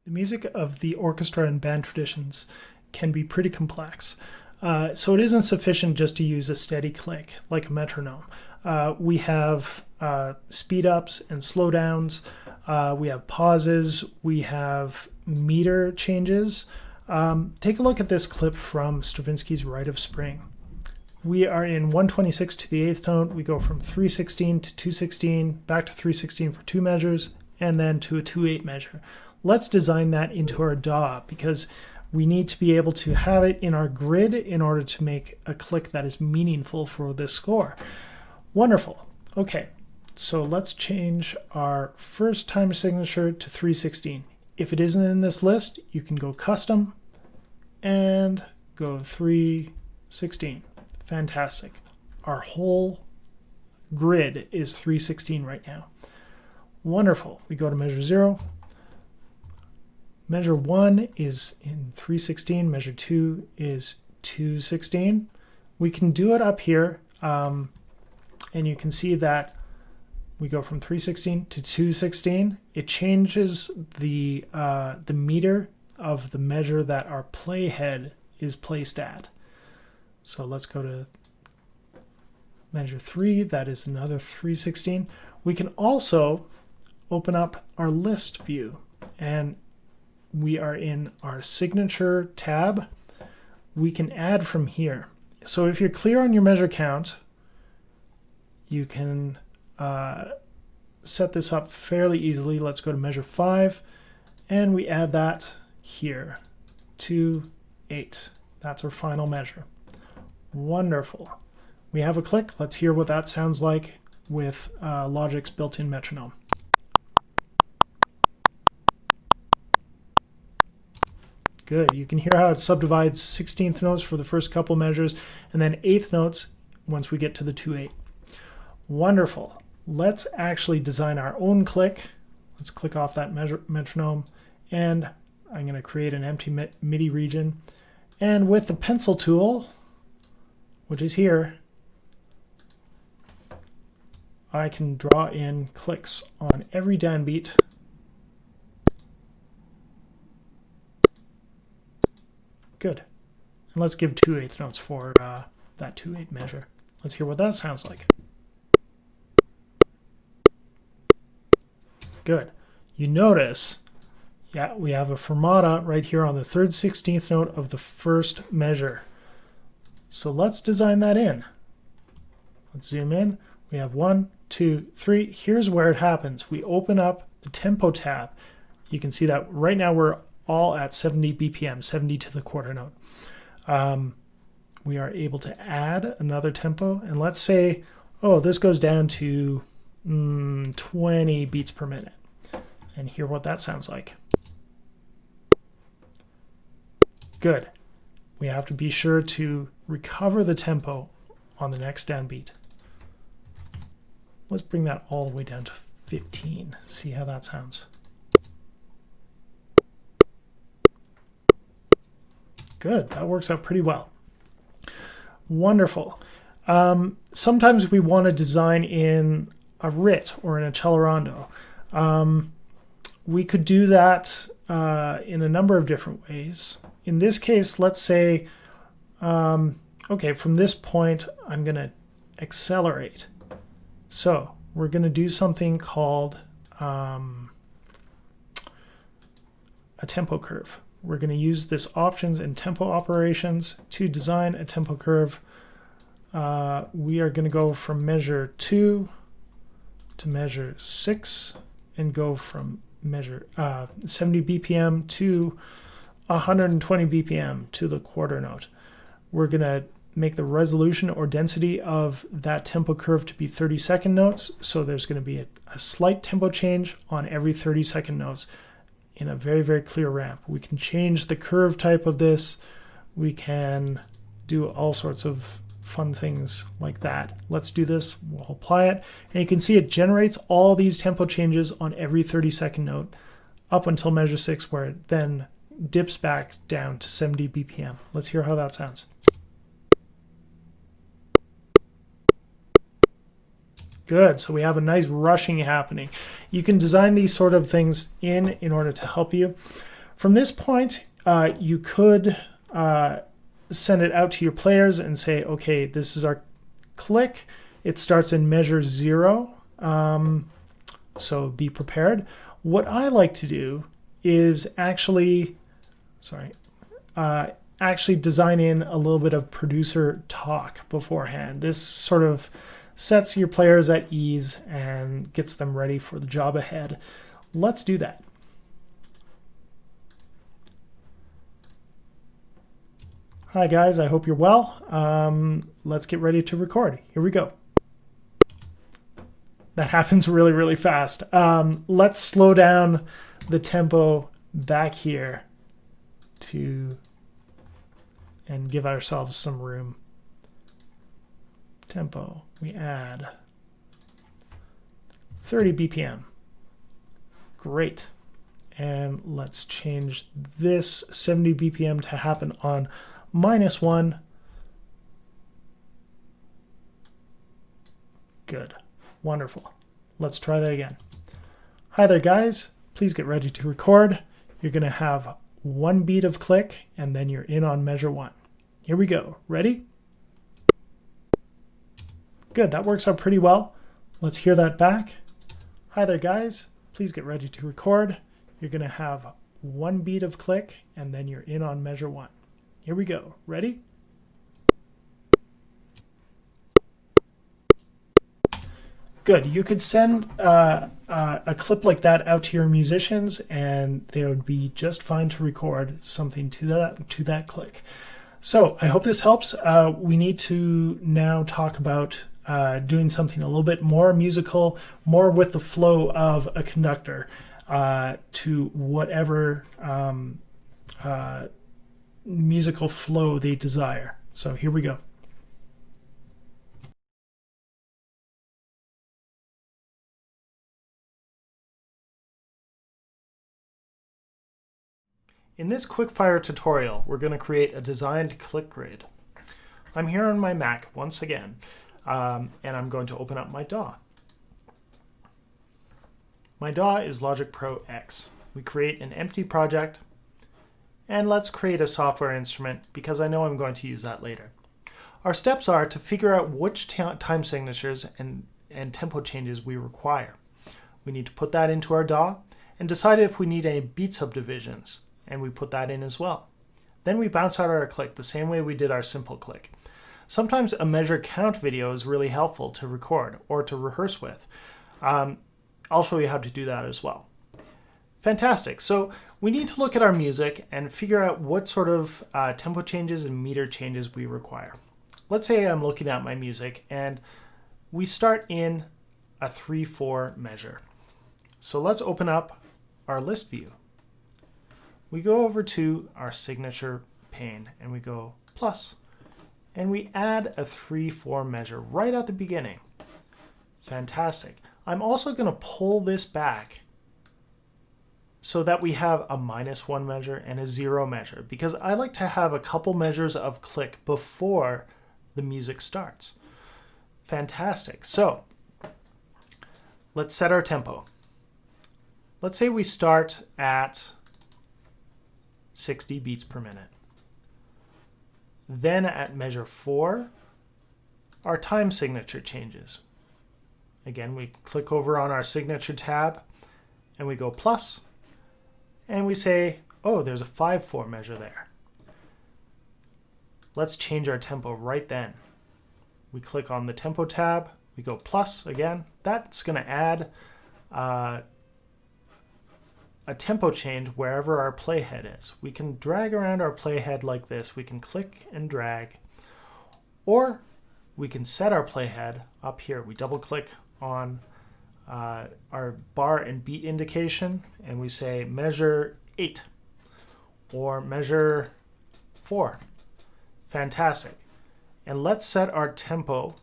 The music of the orchestra and band traditions can be pretty complex. So it isn't sufficient just to use a steady click like a metronome. We have speed ups and slowdowns. We have pauses. We have meter changes. Take a look at this clip from Stravinsky's Rite of Spring. We are in 126 to the 8th note. We go from 316 to 216, back to 316 for 2 measures, and then to a 2/8 measure. Let's design that into our DAW because we need to be able to have it in our grid in order to make a click that is meaningful for this score. Wonderful. Okay, so let's change our first time signature to 316. If it isn't in this list, you can go custom and go 316. Fantastic. Our whole grid is 316 right now. Wonderful. We go to measure 0. Measure 1 is in 316. Measure 2 is 216. We can do it up here, and you can see that we go from 316 to 216. It changes the meter of the measure that our playhead is placed at. So let's go to measure 3. That is another 316. We can also open up our list view, and we are in our signature tab. We can add from here. So if you're clear on your measure count, you can set this up fairly easily. Let's go to measure 5, and we add that here, 2/8. That's our final measure. Wonderful. We have a click. Let's hear what that sounds like with Logic's built-in metronome. Good. You can hear how it subdivides 16th notes for the first couple measures and then 8th notes once we get to the 2/8. Wonderful. Let's actually design our own click. Let's click off that metronome, and I'm going to create an empty MIDI region. And with the pencil tool, which is here, I can draw in clicks on every downbeat. Good. And let's give 2/8 notes for that 2/8 measure. Let's hear what that sounds like. Good. You notice, yeah, we have a fermata right here on the 3rd 16th note of the first measure. So let's design that in. Let's zoom in. We have 1, 2, 3. Here's where it happens. We open up the tempo tab. You can see that right now we're all at 70 BPM, 70 to the quarter note. We are able to add another tempo, and let's say, oh, this goes down to 20 beats per minute, and hear what that sounds like. Good. We have to be sure to recover the tempo on the next downbeat. Let's bring that all the way down to 15. See how that sounds. Good, that works out pretty well. Wonderful. Sometimes we want to design in a writ or in Accelerondo. We could do that in a number of different ways. In this case, let's say, okay, from this point, I'm going to accelerate. So we're going to do something called a tempo curve. We're going to use this options and tempo operations to design a tempo curve. We are going to go from measure 2 to measure 6 and go from measure 70 BPM to 120 BPM to the quarter note. We're going to make the resolution or density of that tempo curve to be 30-second notes. So there's going to be a slight tempo change on every 30-second notes in a very, very clear ramp. We can change the curve type of this. We can do all sorts of fun things like that. Let's do this. We'll apply it. And you can see it generates all these tempo changes on every 30-second note up until measure 6, where it then dips back down to 70 BPM. Let's hear how that sounds. Good, so we have a nice rushing happening. You can design these sort of things in order to help you. From this point, you could send it out to your players and say, okay, this is our click. It starts in measure 0, so be prepared. What I like to do is actually, actually design in a little bit of producer talk beforehand. This sort of sets your players at ease and gets them ready for the job ahead. Let's do that. Hi guys, I hope you're well. Let's get ready to record. Here we go. That happens really, really fast. Let's slow down the tempo back here and give ourselves some room. Tempo, we add 30 BPM. Great. And let's change this 70 BPM to happen on -1. Good. Wonderful. Let's try that again. Hi there, guys. Please get ready to record. You're going to have 1 beat of click, and then you're in on measure 1. Here we go. Ready? Good. That works out pretty well. Let's hear that back. Hi there, guys. Please get ready to record. You're going to have 1 beat of click, and then you're in on measure 1. Here we go. Ready? Good. You could send a clip like that out to your musicians, and they would be just fine to record something to that click. So I hope this helps. We need to now talk about doing something a little bit more musical, more with the flow of a conductor to whatever musical flow they desire. So here we go. In this quick-fire tutorial, we're going to create a designed click grid. I'm here on my Mac once again, and I'm going to open up my DAW. My DAW is Logic Pro X. We create an empty project, and let's create a software instrument because I know I'm going to use that later. Our steps are to figure out which time signatures and tempo changes we require. We need to put that into our DAW and decide if we need any beat subdivisions, and we put that in as well. Then we bounce out our click the same way we did our simple click. Sometimes a measure count video is really helpful to record or to rehearse with. I'll show you how to do that as well. Fantastic. So we need to look at our music and figure out what sort of tempo changes and meter changes we require. Let's say I'm looking at my music and we start in a 3/4 measure. So let's open up our list view. We go over to our signature pane and we go plus, and we add a 3/4 measure right at the beginning. Fantastic. I'm also going to pull this back so that we have a -1 measure and a 0 measure, because I like to have a couple measures of click before the music starts. Fantastic. So let's set our tempo. Let's say we start at 60 beats per minute. Then at measure 4, our time signature changes. Again, we click over on our signature tab and we go plus, and we say, oh, there's a 5/4 measure there. Let's change our tempo right then. We click on the tempo tab, we go plus again. That's going to add a tempo change wherever our playhead is. We can drag around our playhead like this. We can click and drag, or we can set our playhead up here. We double click on our bar and beat indication and we say measure 8 or measure 4. Fantastic. And let's set our tempo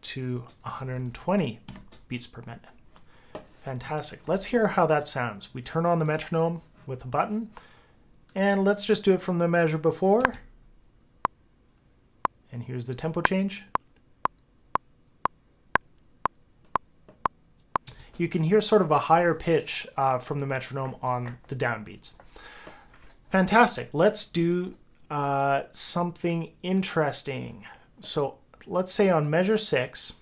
to 120 beats per minute. Fantastic. Let's hear how that sounds. We turn on the metronome with a button, and let's just do it from the measure before. And here's the tempo change. You can hear sort of a higher pitch from the metronome on the downbeats. Fantastic. Let's do something interesting. So let's say on measure 6,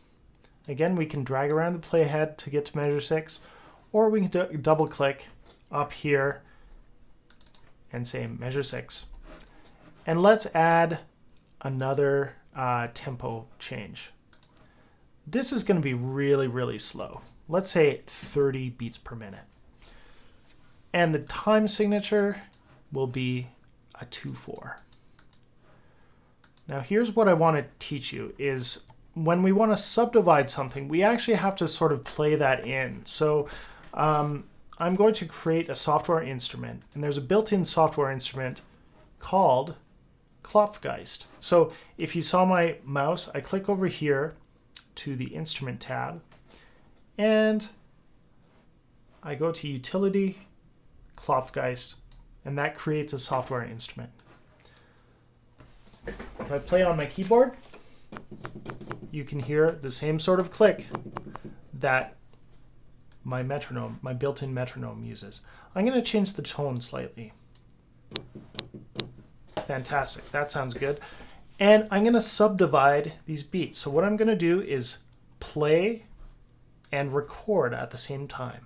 again, we can drag around the playhead to get to measure 6, or we can double click up here and say measure 6. And let's add another tempo change. This is going to be really, really slow. Let's say 30 beats per minute. And the time signature will be a 2/4. Now here's what I want to teach you is when we want to subdivide something, we actually have to sort of play that in. So I'm going to create a software instrument, and there's a built-in software instrument called Klopfgeist. So if you saw my mouse, I click over here to the instrument tab, and I go to Utility, Klopfgeist, and that creates a software instrument. If I play on my keyboard, you can hear the same sort of click that my metronome, my built-in metronome uses. I'm going to change the tone slightly. Fantastic, that sounds good. And I'm going to subdivide these beats. So what I'm going to do is play and record at the same time.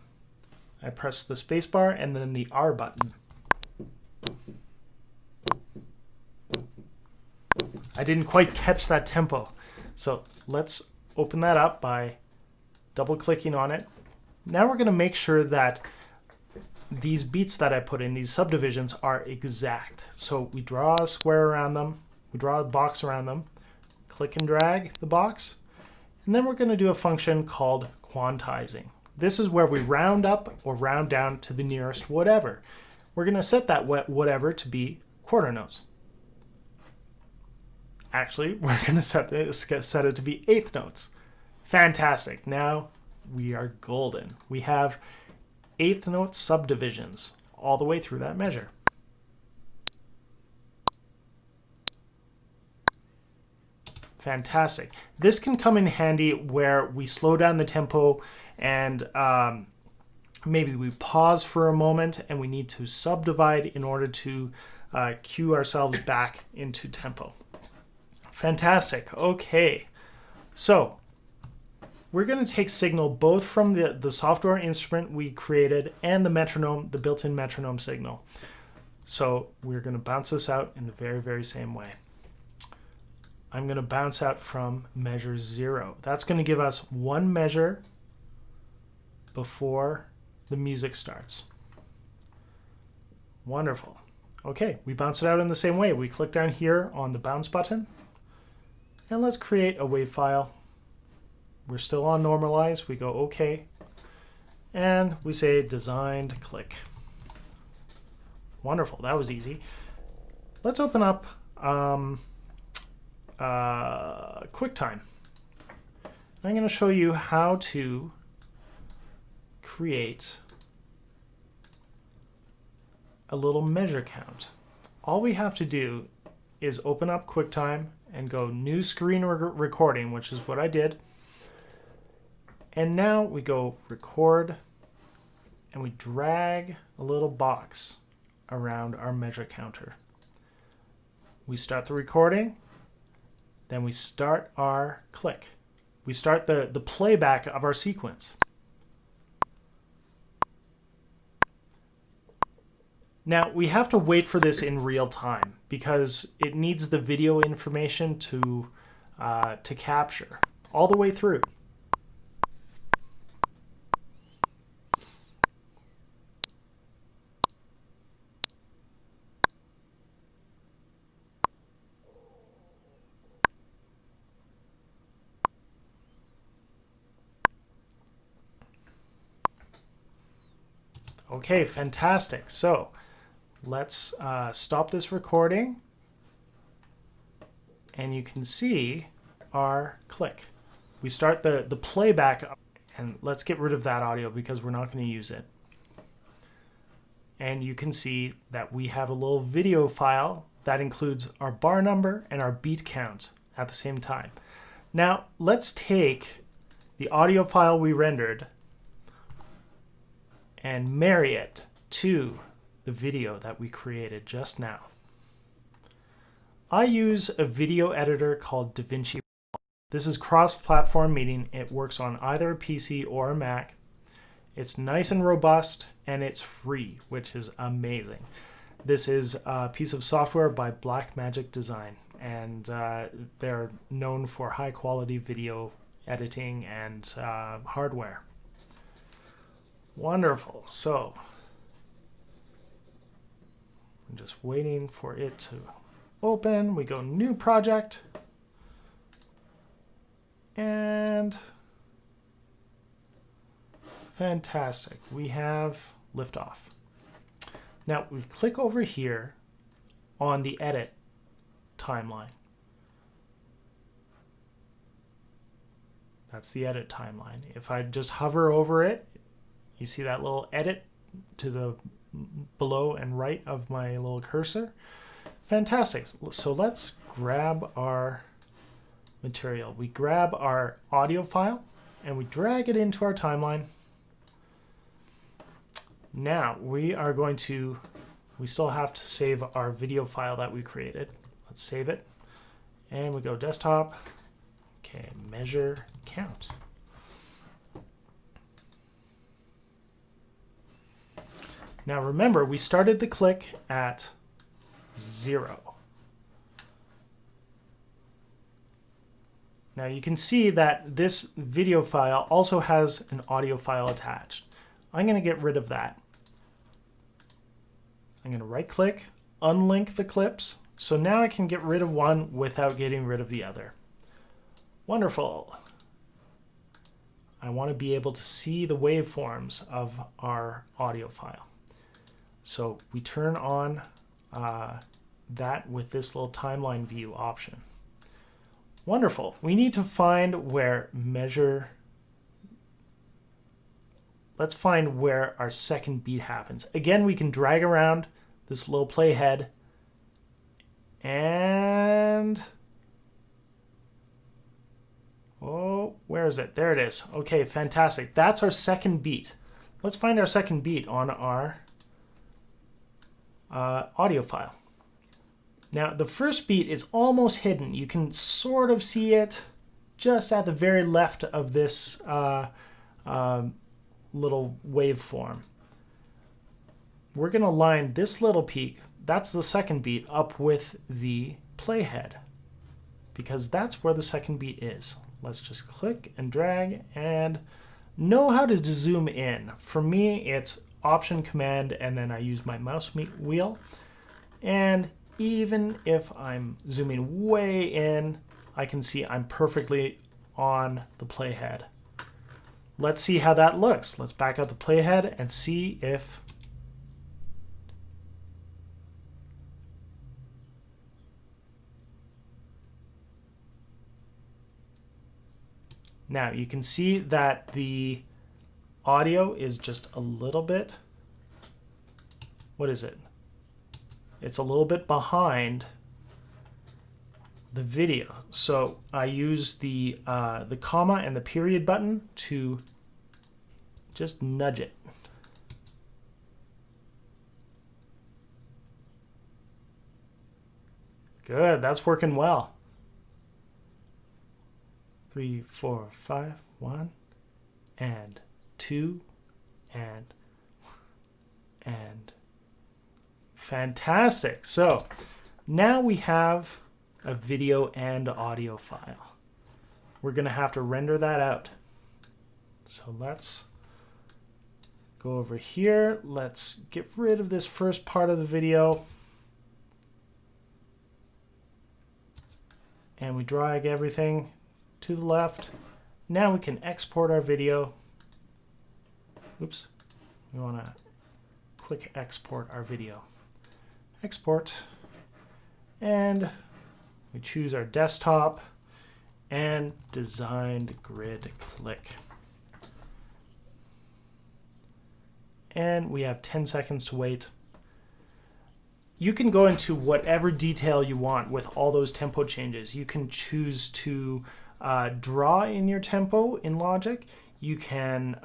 I press the spacebar and then the R button. I didn't quite catch that tempo. So let's open that up by double clicking on it. Now we're going to make sure that these beats that I put in, these subdivisions, are exact. So we draw a square around them, we draw a box around them, click and drag the box, and then we're going to do a function called quantizing. This is where we round up or round down to the nearest whatever. We're going to set that whatever to be quarter notes. Actually, we're going to set it to be eighth notes. Fantastic. Now we are golden. We have eighth note subdivisions all the way through that measure. Fantastic. This can come in handy where we slow down the tempo and maybe we pause for a moment and we need to subdivide in order to cue ourselves back into tempo. Fantastic. Okay. So we're going to take signal both from the software instrument we created and the metronome, the built-in metronome signal. So we're going to bounce this out in the very, very same way. I'm going to bounce out from measure 0. That's going to give us one measure before the music starts. Wonderful. Okay, we bounce it out in the same way. We click down here on the bounce button, and let's create a wave file. We're still on normalize. We go OK, and we say designed click. Wonderful. That was easy. Let's open up QuickTime. I'm going to show you how to create a little measure count. All we have to do is open up QuickTime and go new screen recording, which is what I did. And now we go record and we drag a little box around our measure counter. We start the recording, then we start our click. We start the playback of our sequence. Now we have to wait for this in real time because it needs the video information to capture all the way through. Okay, fantastic. So let's stop this recording, and you can see our click. We start the playback, and let's get rid of that audio because we're not going to use it. And you can see that we have a little video file that includes our bar number and our beat count at the same time. Now let's take the audio file we rendered and marry it to the video that we created just now. I use a video editor called DaVinci. This is cross-platform, meaning it works on either a PC or a Mac. It's nice and robust, and it's free, which is amazing. This is a piece of software by Blackmagic Design, and they're known for high-quality video editing and hardware. Wonderful. So I'm just waiting for it to open. We go new project, and fantastic. We have liftoff. Now we click over here on the edit timeline. That's the edit timeline. If I just hover over it, you see that little edit to the below and right of my little cursor. Fantastic. So let's grab our material. We grab our audio file and we drag it into our timeline. Now we are going to, we still have to save our video file that we created. Let's save it. And we go desktop. Okay, measure count. Now remember, we started the click at 0. Now you can see that this video file also has an audio file attached. I'm going to get rid of that. I'm going to right click, unlink the clips. So now I can get rid of one without getting rid of the other. Wonderful. I want to be able to see the waveforms of our audio file. So we turn on that with this little timeline view option. Wonderful. We need to find where measure. Let's find where our second beat happens. Again, we can drag around this little playhead and oh, where is it? There it is. Okay, fantastic. That's our second beat. Let's find our second beat on our audio file. Now, the first beat is almost hidden. You can sort of see it just at the very left of this little waveform. We're going to line this little peak, that's the second beat, up with the playhead, because that's where the second beat is. Let's just click and drag and know how to zoom in. For me, it's Option Command, and then I use my mouse wheel. And even if I'm zooming way in, I can see I'm perfectly on the playhead. Let's see how that looks. Let's back out the playhead and see if now you can see that the audio is just a little bit, what is it? It's a little bit behind the video. So I use the comma and the period button to just nudge it. Good, that's working well. 3, 4, 5, 1, and 2, and fantastic. So now we have a video and audio file. We're going to have to render that out. So let's go over here. Let's get rid of this first part of the video. And we drag everything to the left. Now we can export our video. Oops. We want to quick export our video. Export. And we choose our desktop and designed grid click. And we have 10 seconds to wait. You can go into whatever detail you want with all those tempo changes. You can choose to draw in your tempo in Logic. You can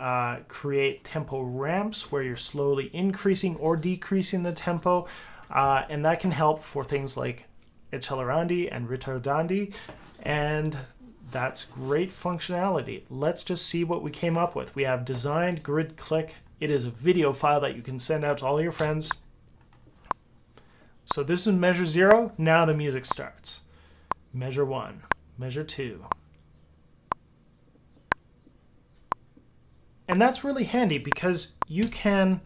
create tempo ramps where you're slowly increasing or decreasing the tempo, and that can help for things like accelerandi and ritardandi, and that's great functionality. Let's just see what we came up with. We have designed grid click. It is a video file that you can send out to all your friends. So this is measure 0. Now the music starts. Measure 1, measure 2. And that's really handy because you can,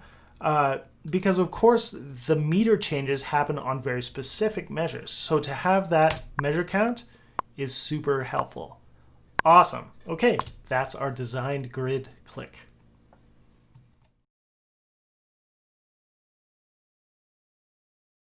because of course the meter changes happen on very specific measures. So to have that measure count is super helpful. Awesome. Okay, that's our designed grid click.